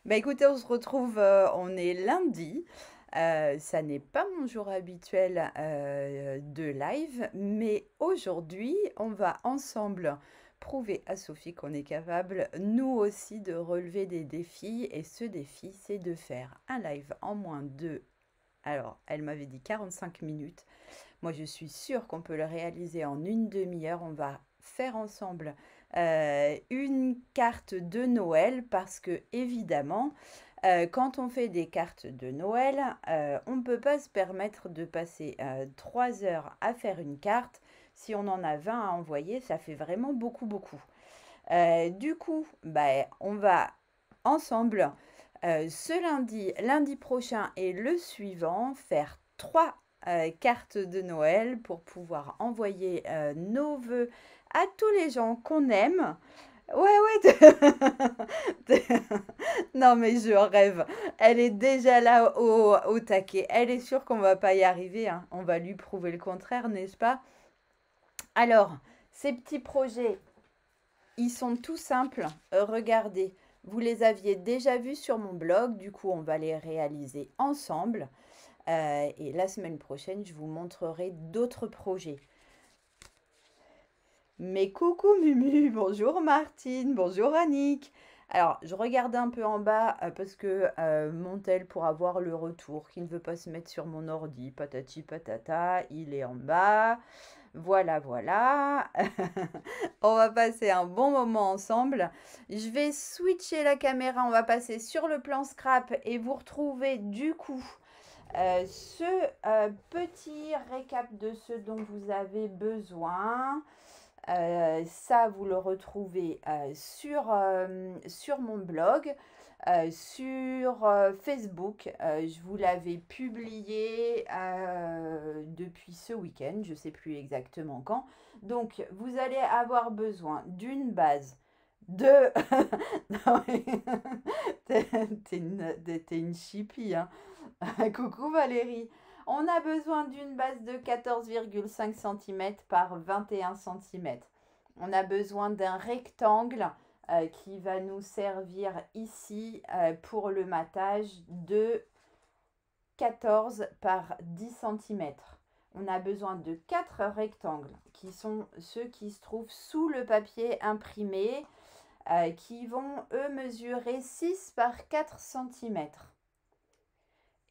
Bah écoutez, on se retrouve, on est lundi. Ça n'est pas mon jour habituel de live, mais aujourd'hui, on va ensemble prouver à Sophie qu'on est capable, nous aussi, de relever des défis. Et ce défi, c'est de faire un live en moins de... Alors, elle m'avait dit 45 minutes. Moi, je suis sûre qu'on peut le réaliser en une demi-heure. On va faire ensemble une carte de Noël parce que, évidemment, quand on fait des cartes de Noël, on ne peut pas se permettre de passer 3 heures à faire une carte. Si on en a 20 à envoyer, ça fait vraiment beaucoup, beaucoup. Du coup, bah, on va ensemble ce lundi, lundi prochain et le suivant faire trois cartes de Noël pour pouvoir envoyer nos vœux à tous les gens qu'on aime. Ouais, ouais. Non, mais je rêve. Elle est déjà là au taquet. Elle est sûre qu'on va pas y arriver, hein. On va lui prouver le contraire, n'est-ce pas? Alors, ces petits projets, ils sont tout simples. Regardez, vous les aviez déjà vus sur mon blog. Du coup, on va les réaliser ensemble. Et la semaine prochaine, je vous montrerai d'autres projets. Mais coucou Mumu, bonjour Martine, bonjour Annick. Alors, je regarde un peu en bas parce que mon tel pour avoir le retour qui ne veut pas se mettre sur mon ordi, patati patata, il est en bas. Voilà, voilà. On va passer un bon moment ensemble. Je vais switcher la caméra, on va passer sur le plan scrap et vous retrouver du coup ce petit récap de ce dont vous avez besoin. Ça, vous le retrouvez sur mon blog, sur Facebook. Je vous l'avais publié depuis ce week-end, je ne sais plus exactement quand. Donc, vous allez avoir besoin d'une base de... Non, mais t'es une chipie, hein. Coucou Valérie. On a besoin d'une base de 14,5 cm par 21 cm. On a besoin d'un rectangle qui va nous servir ici pour le matage de 14 par 10 cm. On a besoin de 4 rectangles qui sont ceux qui se trouvent sous le papier imprimé qui vont eux mesurer 6 par 4 cm.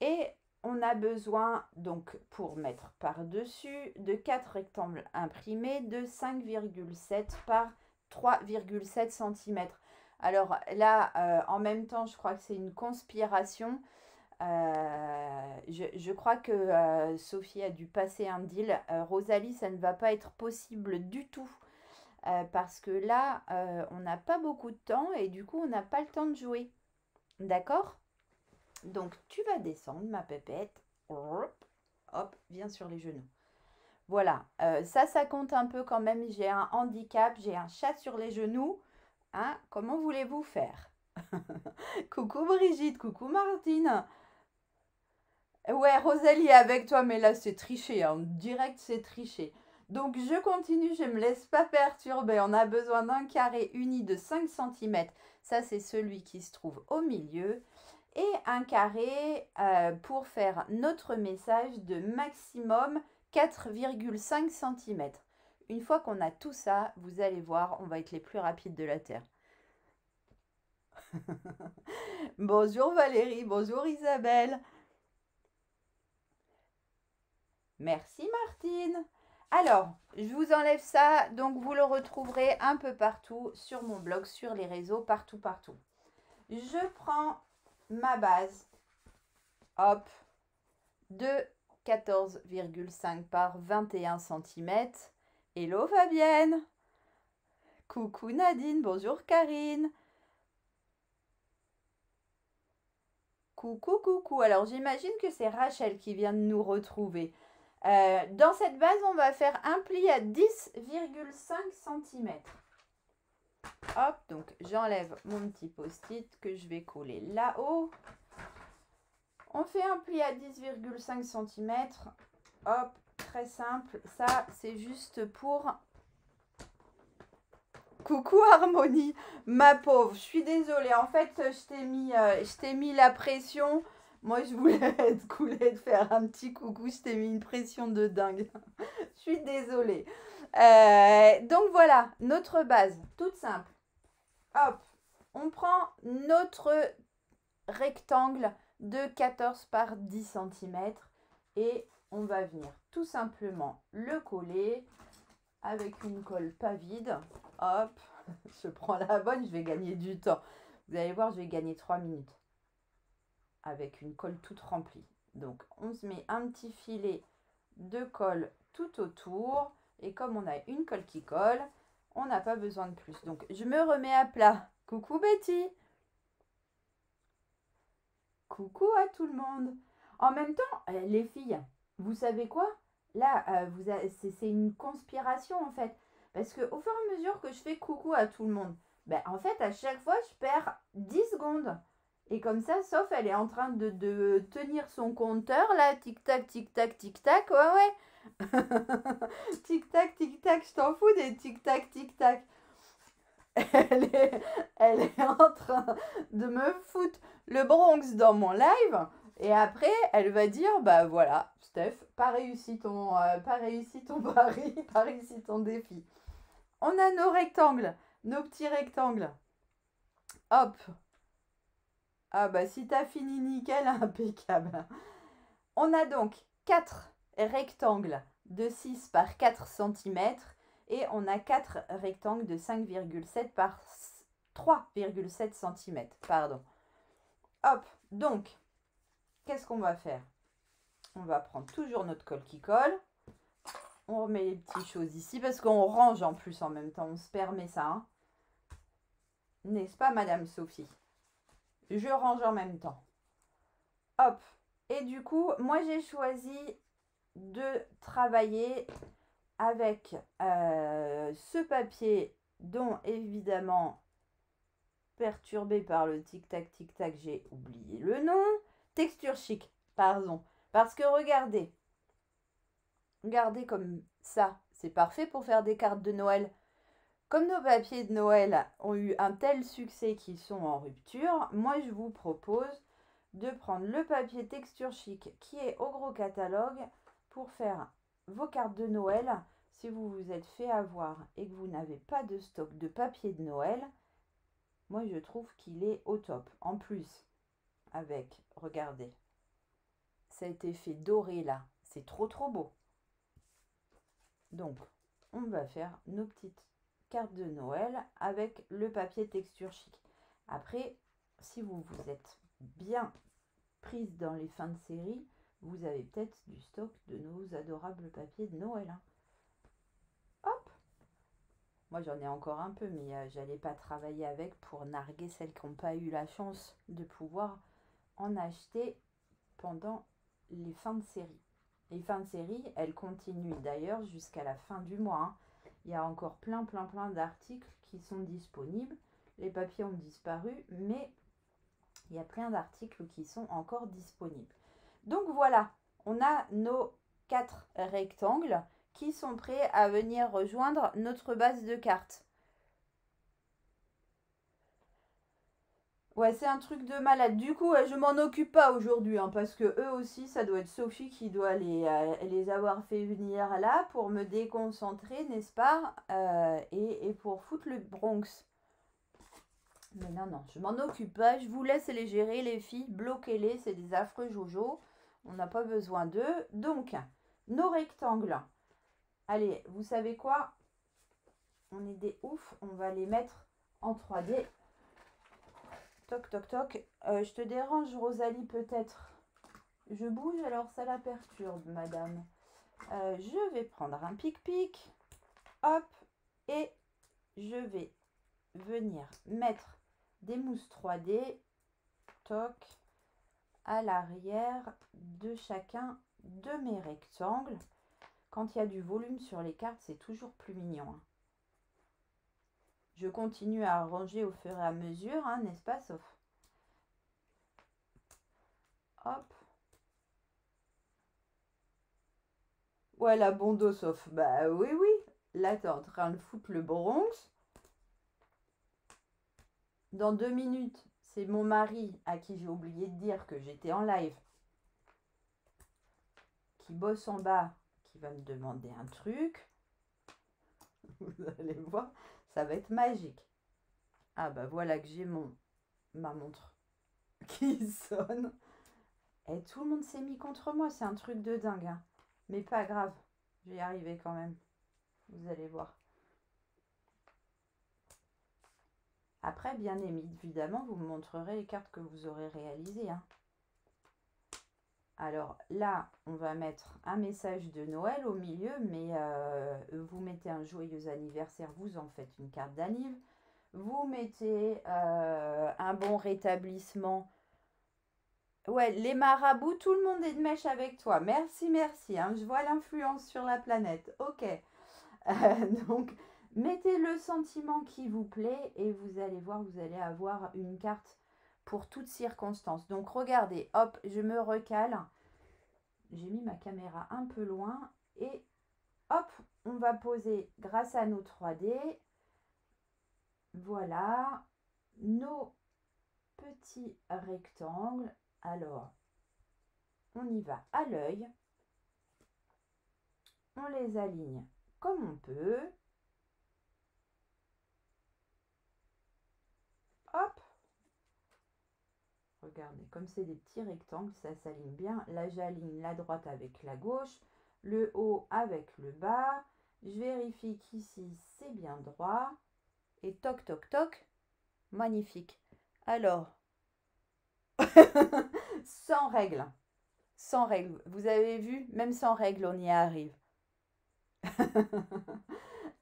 Et on a besoin, donc pour mettre par-dessus, de 4 rectangles imprimés de 5,7 par 3,7 cm. Alors là, en même temps, je crois que c'est une conspiration. Je crois que Sophie a dû passer un deal. Rosalie, ça ne va pas être possible du tout. Parce que là, on n'a pas beaucoup de temps et du coup, on n'a pas le temps de jouer. D'accord? Donc, tu vas descendre, ma pépette. Hop, hop, viens sur les genoux. Voilà, ça compte un peu quand même. J'ai un handicap, j'ai un chat sur les genoux. Hein, comment voulez-vous faire? Coucou Brigitte, coucou Martine. Ouais, Rosalie est avec toi, mais là c'est triché, hein. Direct c'est triché. Donc je continue, je ne me laisse pas perturber. On a besoin d'un carré uni de 5 cm. Ça c'est celui qui se trouve au milieu. Et un carré pour faire notre message de maximum 4,5 cm. Une fois qu'on a tout ça, vous allez voir, on va être les plus rapides de la Terre. Bonjour Valérie, bonjour Isabelle. Merci Martine. Alors, je vous enlève ça, donc vous le retrouverez un peu partout sur mon blog, sur les réseaux, partout, partout. Je prends ma base, hop, de 14,5 par 21 cm. Hello Fabienne. Coucou Nadine, bonjour Karine. Coucou, coucou. Alors j'imagine que c'est Rachel qui vient de nous retrouver. Dans cette base, on va faire un pli à 10,5 cm. Hop, donc j'enlève mon petit post-it que je vais coller là-haut. On fait un pli à 10,5 cm. Hop, très simple. Ça, c'est juste pour Coucou Harmonie, ma pauvre, je suis désolée. En fait, je t'ai mis la pression. Moi, je voulais te faire un petit coucou. Je t'ai mis une pression de dingue. Je suis désolée. Donc voilà, notre base, toute simple. Hop, on prend notre rectangle de 14 par 10 centimètres et on va venir tout simplement le coller avec une colle pas vide. Hop, je prends la bonne, je vais gagner du temps. Vous allez voir, je vais gagner 3 minutes avec une colle toute remplie. Donc, on se met un petit filet de colle tout autour. Et comme on a une colle qui colle, on n'a pas besoin de plus. Donc, je me remets à plat. Coucou Betty. Coucou à tout le monde. En même temps, les filles, vous savez quoi? Là, c'est une conspiration en fait. Parce que au fur et à mesure que je fais coucou à tout le monde, ben, en fait, à chaque fois, je perds 10 secondes. Et comme ça, sauf elle est en train de tenir son compteur, là, tic-tac, tic-tac, tic-tac, ouais, ouais. Tic-tac, tic-tac, je t'en fous des tic-tac, tic-tac. Elle est, elle est en train de me foutre le Bronx dans mon live. Et après, elle va dire, bah voilà, Steph, pas réussi ton pari, pas réussi ton défi. On a nos rectangles, nos petits rectangles. Hop. Ah bah si t'as fini nickel, impeccable. On a donc 4 rectangles de 6 par 4 cm et on a 4 rectangles de 5,7 par 3,7 cm. Pardon. Hop, donc, qu'est-ce qu'on va faire? On va prendre toujours notre colle qui colle. On remet les petites choses ici parce qu'on range en plus en même temps. On se permet ça. Hein. N'est-ce pas, Madame Sophie? Je range en même temps. Hop. Et du coup, moi j'ai choisi de travailler avec ce papier dont évidemment perturbé par le tic-tac tic-tac, j'ai oublié le nom. Texture chic, pardon. Parce que regardez comme ça, c'est parfait pour faire des cartes de Noël. Comme nos papiers de Noël ont eu un tel succès qu'ils sont en rupture, moi je vous propose de prendre le papier texture chic qui est au gros catalogue pour faire vos cartes de Noël. Si vous vous êtes fait avoir et que vous n'avez pas de stock de papier de Noël, moi je trouve qu'il est au top. En plus, avec, regardez, cet effet doré là, c'est trop beau. Donc, on va faire nos petites cartes de Noël avec le papier texture chic. Après, si vous vous êtes bien prise dans les fins de série, vous avez peut-être du stock de nos adorables papiers de Noël. Hein. Hop! Moi, j'en ai encore un peu, mais j'allais pas travailler avec pour narguer celles qui n'ont pas eu la chance de pouvoir en acheter pendant les fins de série. Les fins de série, elles continuent d'ailleurs jusqu'à la fin du mois. Hein. Il y a encore plein d'articles qui sont disponibles. Les papiers ont disparu, mais il y a plein d'articles qui sont encore disponibles. Donc voilà, on a nos 4 rectangles qui sont prêts à venir rejoindre notre base de cartes. Ouais, c'est un truc de malade. Du coup, je m'en occupe pas aujourd'hui, hein, parce que eux aussi, ça doit être Sophie qui doit les avoir fait venir là pour me déconcentrer, n'est-ce pas? Et pour foutre le Bronx. Mais non, je m'en occupe pas. Je vous laisse les gérer, les filles. Bloquez-les, c'est des affreux jojo. On n'a pas besoin d'eux. Donc, nos rectangles. Allez, vous savez quoi? On est des oufs. On va les mettre en 3D. Toc, toc, toc. Je te dérange, Rosalie, peut-être? Je bouge, alors ça la perturbe, madame. Je vais prendre un pic-pic. Hop. Et je vais venir mettre des mousses 3D. Toc. À l'arrière de chacun de mes rectangles. Quand il y a du volume sur les cartes, c'est toujours plus mignon. Hein. Je continue à ranger au fur et à mesure, hein, n'est-ce pas, sauf. Hop. Voilà, bon dos, sauf. Bah oui. Là, t'es en train de foutre le Bronx. dans 2 minutes, c'est mon mari à qui j'ai oublié de dire que j'étais en live, qui bosse en bas, qui va me demander un truc. Vous allez voir, ça va être magique. Ah bah voilà que j'ai ma montre qui sonne. Et tout le monde s'est mis contre moi, c'est un truc de dingue. Hein. Mais pas grave, je vais y arriver quand même. Vous allez voir. Après, bien évidemment, vous me montrerez les cartes que vous aurez réalisées. Hein. Alors là, on va mettre un message de Noël au milieu, mais vous mettez un joyeux anniversaire, vous en faites une carte d'anniv. Vous mettez un bon rétablissement. Ouais, les marabouts, tout le monde est de mèche avec toi. Merci, merci. Hein, je vois l'influence sur la planète. Ok. Donc, mettez le sentiment qui vous plaît et vous allez voir, vous allez avoir une carte pour toutes circonstances. Donc, regardez, hop, je me recale. J'ai mis ma caméra un peu loin et hop, on va poser grâce à nos 3D. Voilà, nos petits rectangles. Alors, on y va à l'œil. On les aligne comme on peut. Hop. Regardez, comme c'est des petits rectangles, ça s'aligne bien. Là, j'aligne la droite avec la gauche, le haut avec le bas. Je vérifie qu'ici, c'est bien droit. Et toc, toc, toc. Magnifique. Alors, sans règle. Sans règle. Vous avez vu, même sans règle, on y arrive.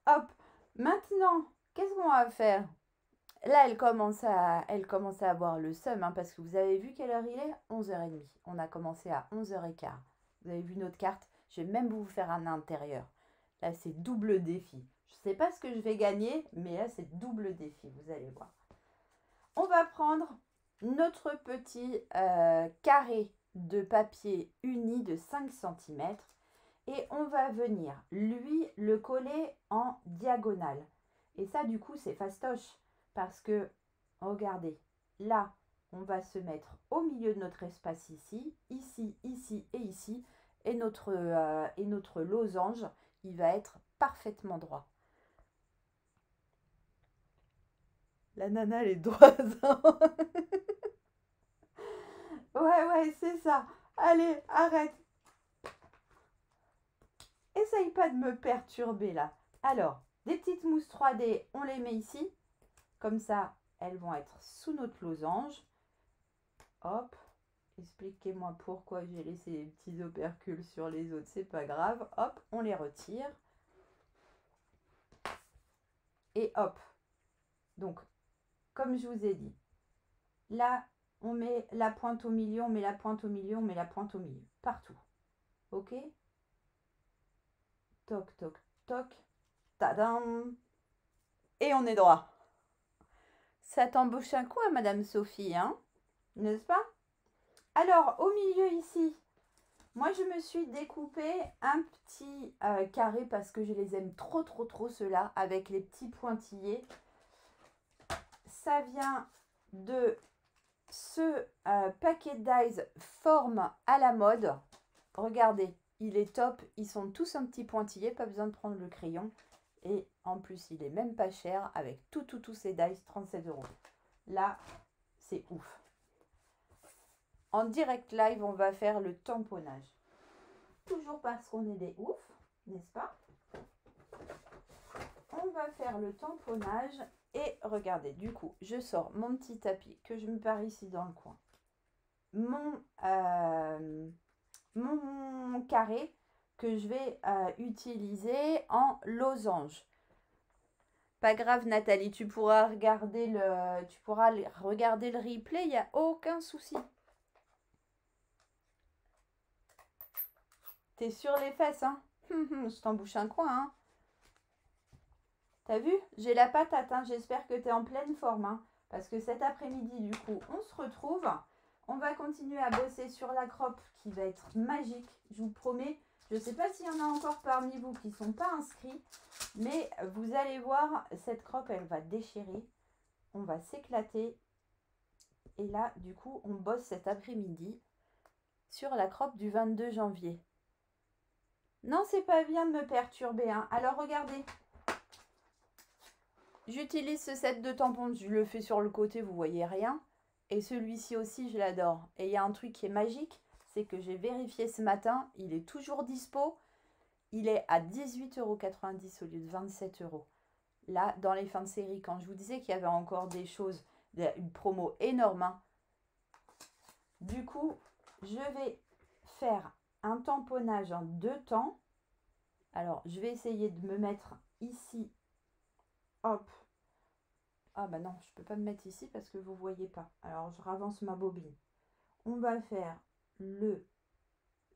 Hop. Maintenant, qu'est-ce qu'on va faire? Là, elle commence à avoir le seum, hein, parce que vous avez vu quelle heure il est? 11h30. On a commencé à 11h15. Vous avez vu notre carte? Je vais même vous faire un intérieur. Là, c'est double défi. Je ne sais pas ce que je vais gagner, mais là, c'est double défi. Vous allez voir. On va prendre notre petit carré de papier uni de 5 cm et on va venir, lui, le coller en diagonale. Et ça, du coup, c'est fastoche. Parce que, regardez, là, on va se mettre au milieu de notre espace ici, ici, ici et ici. Et notre losange, il va être parfaitement droit. La nana, elle est droite. Ouais, c'est ça. Allez, arrête. Essaye pas de me perturber là. Alors, des petites mousses 3D, on les met ici. Comme ça, elles vont être sous notre losange. Hop. Expliquez-moi pourquoi j'ai laissé les petits opercules sur les autres. C'est pas grave. Hop, on les retire. Et hop. Donc, comme je vous ai dit, là, on met la pointe au milieu, on met la pointe au milieu, on met la pointe au milieu. Partout. Ok? Toc, toc, toc. Tadam! Et on est droit. Ça t'embauche un coin, Madame Sophie, hein? N'est-ce pas? Alors, au milieu ici, moi, je me suis découpé un petit carré parce que je les aime trop, ceux-là, avec les petits pointillés. Ça vient de ce paquet d'eyes forme à la mode. Regardez, il est top. Ils sont tous un petit pointillé, pas besoin de prendre le crayon. Et en plus, il est même pas cher avec tous ces dies, 37 €. Là, c'est ouf. En direct live, on va faire le tamponnage. Toujours parce qu'on est des oufs, n'est-ce pas? On va faire le tamponnage. Et regardez, du coup, je sors mon petit tapis que je me pars ici dans le coin. Mon carré que je vais utiliser en losange. Pas grave, Nathalie, tu pourras regarder le replay, il n'y a aucun souci. T'es sur les fesses, hein? Je t'embouche un coin, hein? T'as vu? J'ai la patate, hein? J'espère que t'es en pleine forme, hein? Parce que cet après-midi, du coup, on se retrouve. On va continuer à bosser sur la croppe qui va être magique, je vous promets. Je ne sais pas s'il y en a encore parmi vous qui ne sont pas inscrits, mais vous allez voir, cette croppe, elle va déchirer. on va s'éclater. Et là, du coup, on bosse cet après-midi sur la croppe du 22 janvier. Non, c'est pas bien de me perturber, hein. Alors, regardez. J'utilise ce set de tampons. Je le fais sur le côté, vous voyez rien. Et celui-ci aussi, je l'adore. Et il y a un truc qui est magique, c'est que j'ai vérifié ce matin. Il est toujours dispo. Il est à 18,90 € au lieu de 27 €. Là, dans les fins de série, quand je vous disais qu'il y avait encore des choses, une promo énorme, hein. Du coup, je vais faire un tamponnage en 2 temps. Alors, je vais essayer de me mettre ici. Hop. Ah bah non, je ne peux pas me mettre ici parce que vous ne voyez pas. Alors, je ravance ma bobine. On va faire le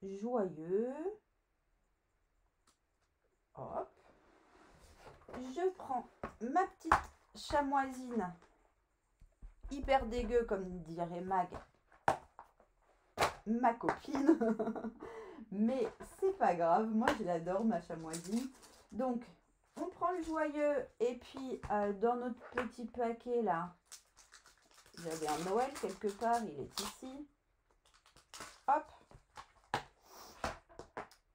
joyeux. Hop. Je prends ma petite chamoisine hyper dégueu, comme dirait Mag, ma copine. Mais c'est pas grave, moi je l'adore, ma chamoisine. Donc, on prend le joyeux et puis dans notre petit paquet là, j'avais un Noël quelque part, il est ici. Hop.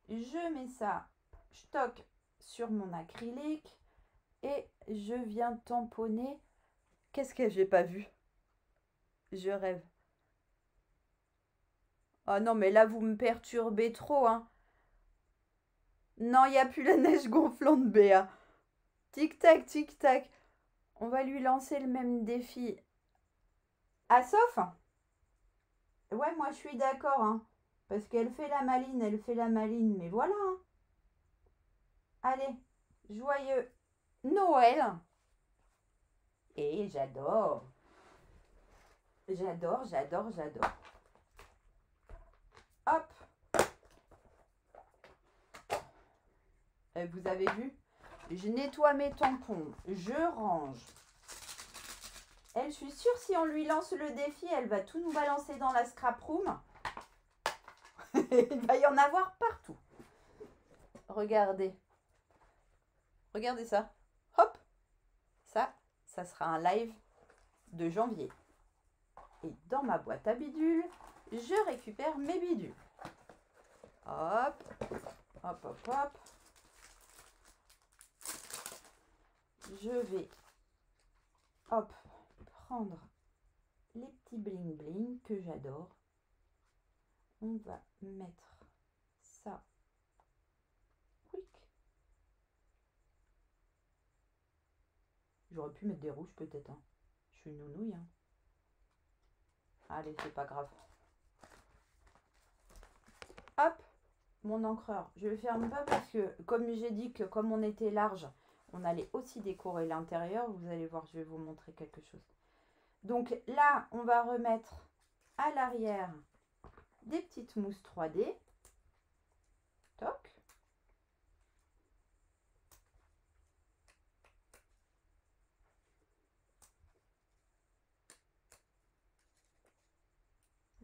Je mets ça, je toque sur mon acrylique et je viens tamponner. Qu'est-ce que j'ai pas vu? Je rêve. Oh non, mais là, vous me perturbez trop, hein. Non, il n'y a plus la neige gonflante, Béa. Tic-tac, tic-tac. On va lui lancer le même défi. Ah, sauf? Ouais, moi, je suis d'accord, hein. Parce qu'elle fait la maline, elle fait la maline. Mais voilà, hein. Allez, joyeux Noël. Et j'adore. J'adore, j'adore, j'adore. Hop. Vous avez vu? Je nettoie mes tampons. Je range. Elle, je suis sûre, si on lui lance le défi, elle va tout nous balancer dans la scrap room. Il va y en avoir partout. Regardez. Regardez ça. Hop. Ça sera un live de janvier. Et dans ma boîte à bidules, je récupère mes bidules. Hop. Hop, hop, hop. Je vais, hop, prendre les petits bling bling que j'adore. On va mettre ça. Quick. J'aurais pu mettre des rouges peut-être, hein. Je suis nounouille, hein. Allez, c'est pas grave. Hop, mon encreur. Je le ferme pas parce que, comme j'ai dit que comme on était large, on allait aussi décorer l'intérieur. Vous allez voir, je vais vous montrer quelque chose. Donc là, on va remettre à l'arrière des petites mousses 3D. Toc.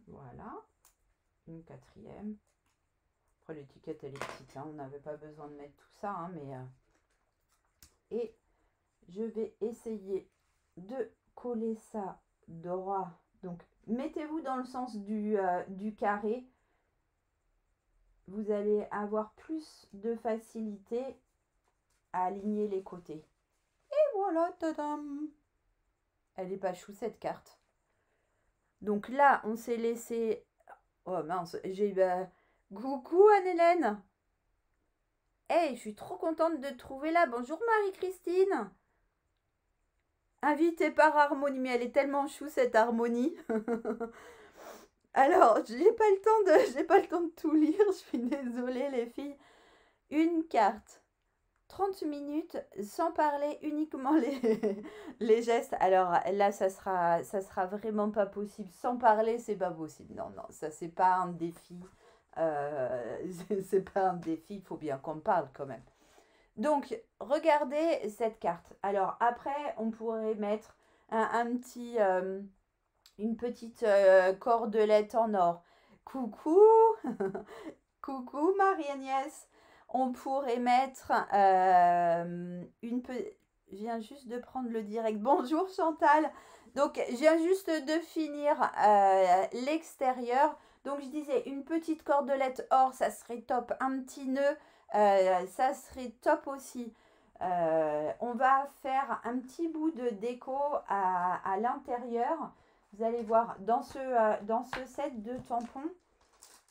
Voilà. Une quatrième. Après, l'étiquette, elle est petite, hein. On n'avait pas besoin de mettre tout ça, hein, mais... Et je vais essayer de coller ça droit. Donc, mettez-vous dans le sens du carré. Vous allez avoir plus de facilité à aligner les côtés. Et voilà, tadam! Elle est pas chou, cette carte. Donc là, on s'est laissé... Oh mince, j'ai... coucou Anne-Hélène! Hey, je suis trop contente de te trouver là. Bonjour Marie-Christine! Invitée par Harmonie, mais elle est tellement chou cette Harmonie. Alors, j'ai pas le temps de tout lire, je suis désolée les filles. Une carte, 30 minutes, sans parler, uniquement les gestes. Alors là, ça sera vraiment pas possible. Sans parler, c'est pas possible. Non, non, ça c'est pas un défi. C'est pas un défi, il faut bien qu'on parle quand même. Donc, regardez cette carte. Alors, après, on pourrait mettre une petite cordelette en or. Coucou, coucou Marie-Agnès. On pourrait mettre je viens juste de prendre le direct. Bonjour Chantal. Donc, je viens juste de finir l'extérieur. Donc, je disais, une petite cordelette or, ça serait top. Un petit nœud, ça serait top aussi. On va faire un petit bout de déco à l'intérieur. Vous allez voir, dans ce set de tampons,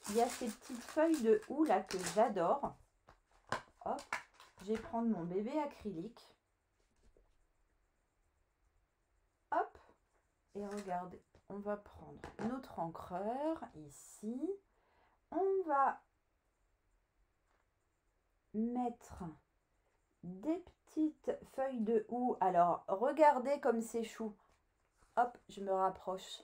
il y a ces petites feuilles de houx là que j'adore. Hop, je vais prendre mon bébé acrylique. Hop, et regardez, on va prendre notre encreur ici. On va mettre des petites feuilles de houx. Alors, regardez comme c'est chou. Hop, je me rapproche.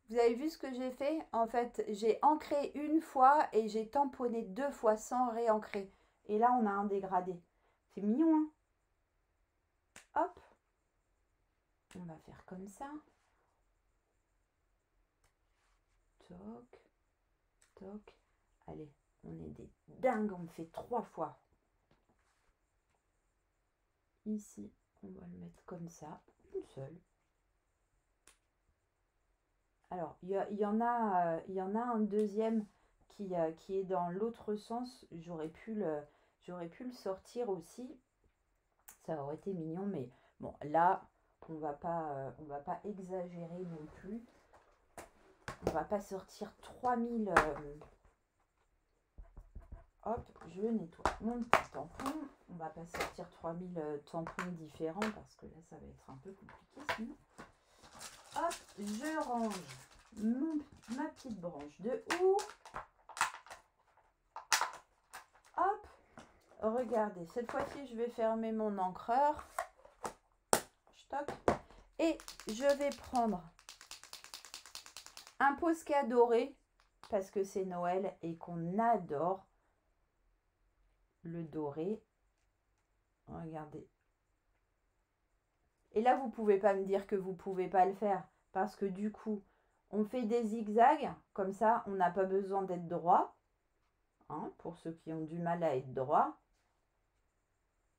Vous avez vu ce que j'ai fait? En fait, j'ai ancré une fois et j'ai tamponné 2 fois sans réancrer. Et là, on a un dégradé. C'est mignon, hein? Hop. On va faire comme ça. Toc, toc. Allez, on est des dingues, on fait 3 fois. Ici, on va le mettre comme ça, une seule. Alors, il y en a un deuxième qui est dans l'autre sens. J'aurais pu le sortir aussi. Ça aurait été mignon, mais bon, là, on va pas exagérer non plus. On va pas sortir 3000. Hop, je nettoie mon petit tampon. On va pas sortir 3000 tampons différents parce que là, ça va être un peu compliqué sinon. Hop, je range ma petite branche de houx. Hop, regardez, cette fois-ci, je vais fermer mon encreur. Stock. Et je vais prendre un Posca doré parce que c'est Noël et qu'on adore le doré. Regardez. Et là, vous ne pouvez pas me dire que vous ne pouvez pas le faire parce que du coup, on fait des zigzags. Comme ça, on n'a pas besoin d'être droit. Hein, pour ceux qui ont du mal à être droit.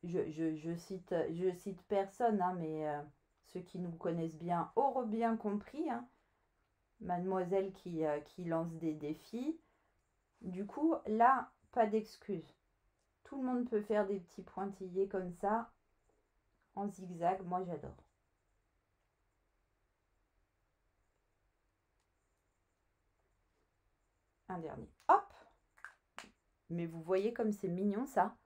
Je cite personne, hein, mais ceux qui nous connaissent bien auront bien compris. Hein. Mademoiselle qui lance des défis. Du coup, là, pas d'excuses. Tout le monde peut faire des petits pointillés comme ça, en zigzag. Moi, j'adore. Un dernier. Hop! Mais vous voyez comme c'est mignon, ça.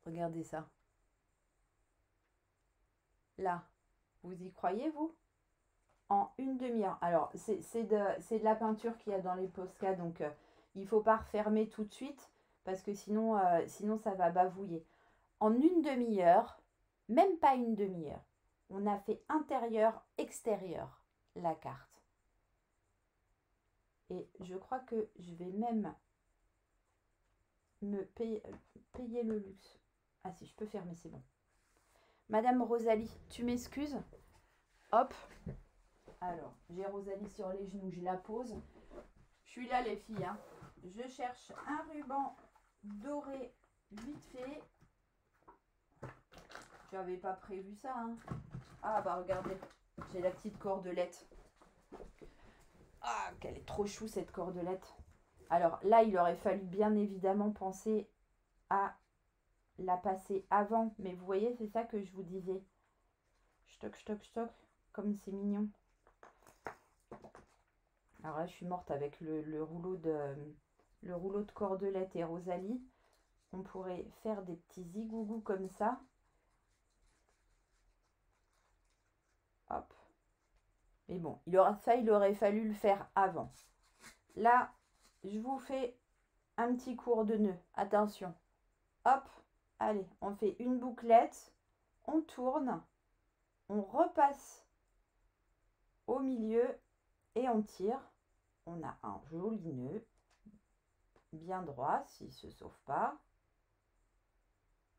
Regardez ça. Là, vous y croyez, vous? En une demi-heure. Alors, c'est de la peinture qu'il y a dans les Posca, donc il ne faut pas refermer tout de suite, parce que sinon ça va bavouiller. En une demi-heure, même pas une demi-heure, on a fait intérieur-extérieur la carte. Et je crois que je vais même me payer le luxe. Ah si, je peux fermer, c'est bon. Madame Rosalie, tu m'excuses? Hop. Alors, j'ai Rosalie sur les genoux, je la pose. Je suis là les filles. Hein. Je cherche un ruban doré vite fait. Je n'avais pas prévu ça. Hein. Ah bah regardez, j'ai la petite cordelette. Ah, qu'elle est trop chou cette cordelette. Alors là, il aurait fallu bien évidemment penser à la passer avant. Mais vous voyez, c'est ça que je vous disais. Stock, stock, stock. Comme c'est mignon. Alors là, je suis morte avec le rouleau de cordelette et Rosalie. On pourrait faire des petits zigougous comme ça. Hop. Mais bon, il aurait fallu le faire avant. Là, je vous fais un petit cours de nœud. Attention. Hop. Allez, on fait une bouclette. On tourne. On repasse au milieu et on tire. On a un joli nœud. Bien droit, s'il ne se sauve pas.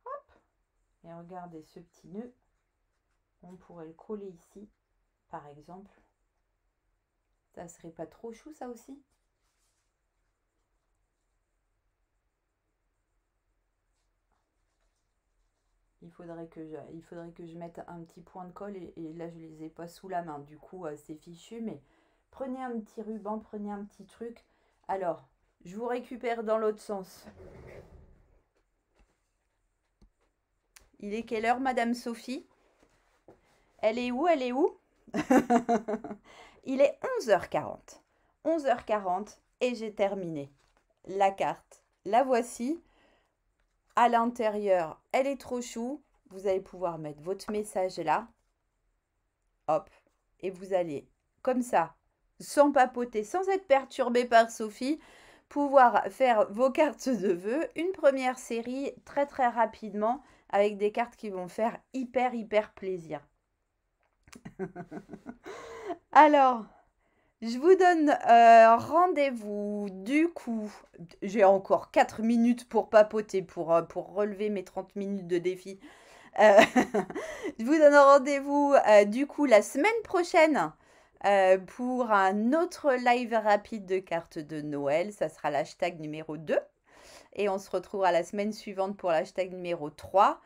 Hop. Et regardez ce petit nœud. On pourrait le coller ici, par exemple. Ça serait pas trop chou, ça aussi? il faudrait que je mette un petit point de colle et là je les ai pas sous la main. Du coup, c'est fichu, mais prenez un petit ruban, prenez un petit truc. Alors, je vous récupère dans l'autre sens. Il est quelle heure, Madame Sophie? Elle est où? Elle est où? Il est 11h40. 11h40 et j'ai terminé. La carte, la voici. À l'intérieur, elle est trop chou. Vous allez pouvoir mettre votre message là. Hop. Et vous allez, comme ça, sans papoter, sans être perturbé par Sophie, pouvoir faire vos cartes de vœux. Une première série très très rapidement avec des cartes qui vont faire hyper plaisir. Alors, je vous donne rendez-vous du coup. J'ai encore 4 minutes pour papoter, pour relever mes 30 minutes de défi. Je vous donne rendez-vous du coup la semaine prochaine pour un autre live rapide de cartes de Noël. Ça sera l'hashtag numéro 2. Et on se retrouvera la semaine suivante pour l'hashtag numéro 3.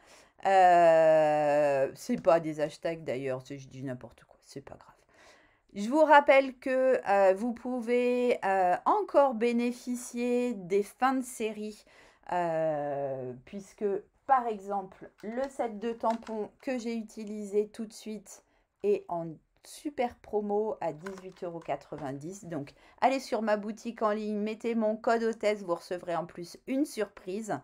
C'est pas des hashtags d'ailleurs, je dis n'importe quoi, c'est pas grave. Je vous rappelle que vous pouvez encore bénéficier des fins de série, puisque par exemple le set de tampons que j'ai utilisé tout de suite est en super promo à 18,90 €. Donc allez sur ma boutique en ligne, mettez mon code hôtesse, vous recevrez en plus une surprise.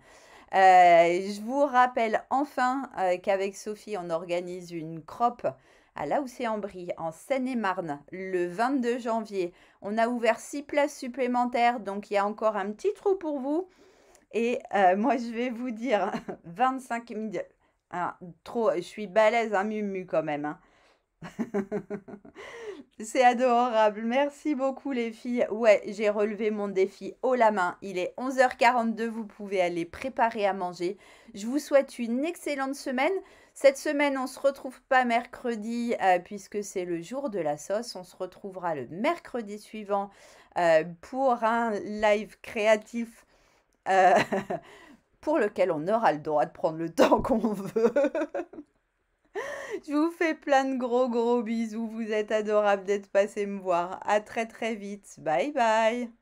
Je vous rappelle enfin qu'avec Sophie, on organise une crop à La Houssay-en-Brie, en Seine-et-Marne, le 22 janvier. On a ouvert 6 places supplémentaires, donc il y a encore un petit trou pour vous. Et moi, je vais vous dire, 25 000... Hein, trop, je suis balèze, hein, Mumu, quand même. Hein. C'est adorable. Merci beaucoup les filles. Ouais, j'ai relevé mon défi haut la main. Il est 11h42. Vous pouvez aller préparer à manger. Je vous souhaite une excellente semaine. Cette semaine, on ne se retrouve pas mercredi puisque c'est le jour de la sauce. On se retrouvera le mercredi suivant pour un live créatif pour lequel on aura le droit de prendre le temps qu'on veut. Je vous fais plein de gros bisous. Vous êtes adorables d'être passé me voir. À très vite. Bye bye.